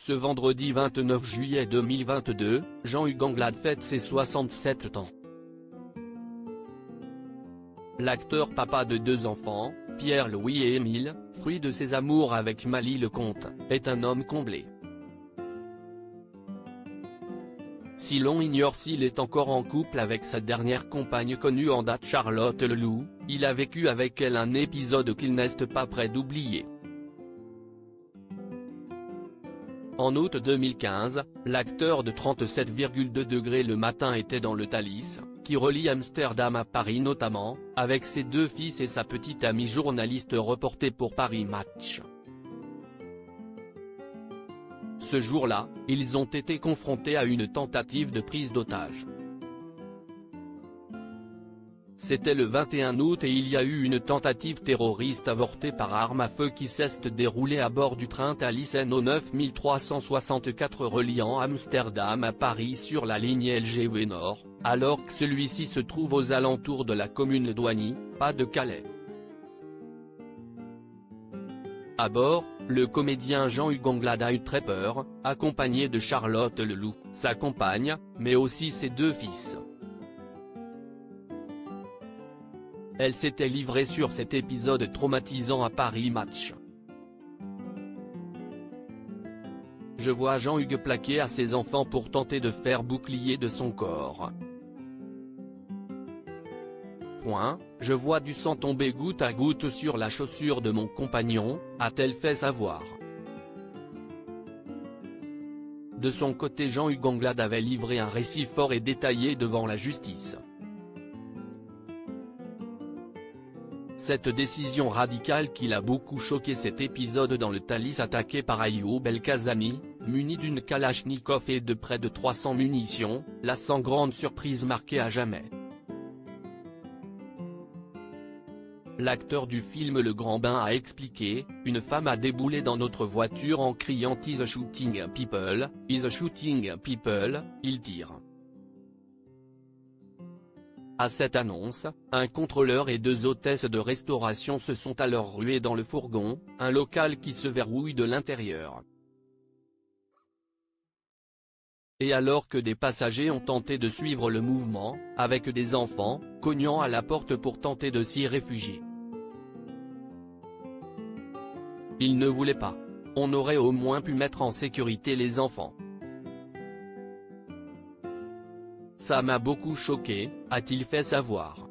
Ce vendredi 29 juillet 2022, Jean-Hugues Anglade fête ses 67 ans. L'acteur papa de 2 enfants, Pierre-Louis et Émile, fruit de ses amours avec Mali Lecomte, est un homme comblé. Si l'on ignore s'il est encore en couple avec sa dernière compagne connue en date Charlotte Leloup, il a vécu avec elle un épisode qu'il n'est pas prêt d'oublier. En août 2015, l'acteur de 37,2 degrés le matin était dans le Thalys, qui relie Amsterdam à Paris notamment, avec ses 2 fils et sa petite amie journaliste reportée pour Paris Match. Ce jour-là, ils ont été confrontés à une tentative de prise d'otage. C'était le 21 août et il y a eu une tentative terroriste avortée par arme à feu qui s'est déroulée à bord du train Thalys NO 9364 reliant Amsterdam à Paris sur la ligne LGV Nord, alors que celui-ci se trouve aux alentours de la commune d'Oigny, pas de Calais. À bord, le comédien Jean-Hugues Anglade a eu très peur, accompagné de Charlotte Leloup, sa compagne, mais aussi ses 2 fils. Elle s'était livrée sur cet épisode traumatisant à Paris Match. Je vois Jean-Hugues plaquer à ses enfants pour tenter de faire bouclier de son corps. Je vois du sang tomber goutte à goutte sur la chaussure de mon compagnon, a-t-elle fait savoir. De son côté Jean-Hugues Anglade avait livré un récit fort et détaillé devant la justice. Cette décision radicale qui l'a beaucoup choqué, cet épisode dans le Thalys attaqué par Ayoub El Kazani, muni d'une Kalachnikov et de près de 300 munitions, l'a sans grande surprise marqué à jamais. L'acteur du film Le Grand Bain a expliqué, une femme a déboulé dans notre voiture en criant « Is shooting people, is shooting people », il tire. À cette annonce, un contrôleur et 2 hôtesses de restauration se sont alors rués dans le fourgon, un local qui se verrouille de l'intérieur. Et alors que des passagers ont tenté de suivre le mouvement, avec des enfants, cognant à la porte pour tenter de s'y réfugier. Ils ne voulaient pas. On aurait au moins pu mettre en sécurité les enfants. Ça m'a beaucoup choqué, a-t-il fait savoir.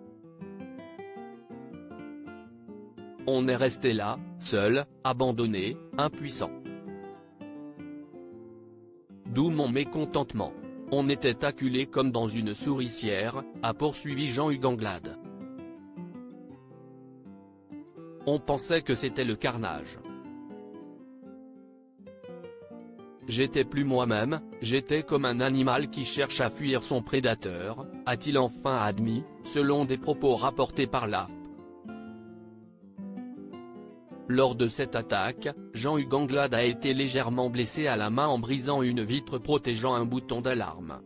On est resté là, seul, abandonné, impuissant. D'où mon mécontentement. On était acculés comme dans une souricière, a poursuivi Jean-Hugues Anglade. On pensait que c'était le carnage. J'étais plus moi-même, j'étais comme un animal qui cherche à fuir son prédateur, a-t-il enfin admis, selon des propos rapportés par l'AFP. Lors de cette attaque, Jean-Hugues Anglade a été légèrement blessé à la main en brisant une vitre protégeant un bouton d'alarme.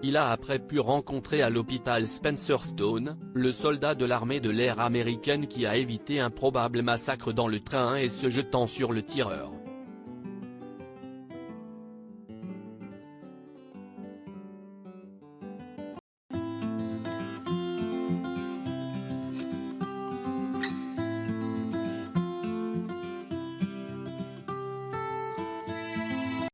Il a après pu rencontrer à l'hôpital Spencer Stone, le soldat de l'armée de l'air américaine qui a évité un probable massacre dans le train et se jetant sur le tireur.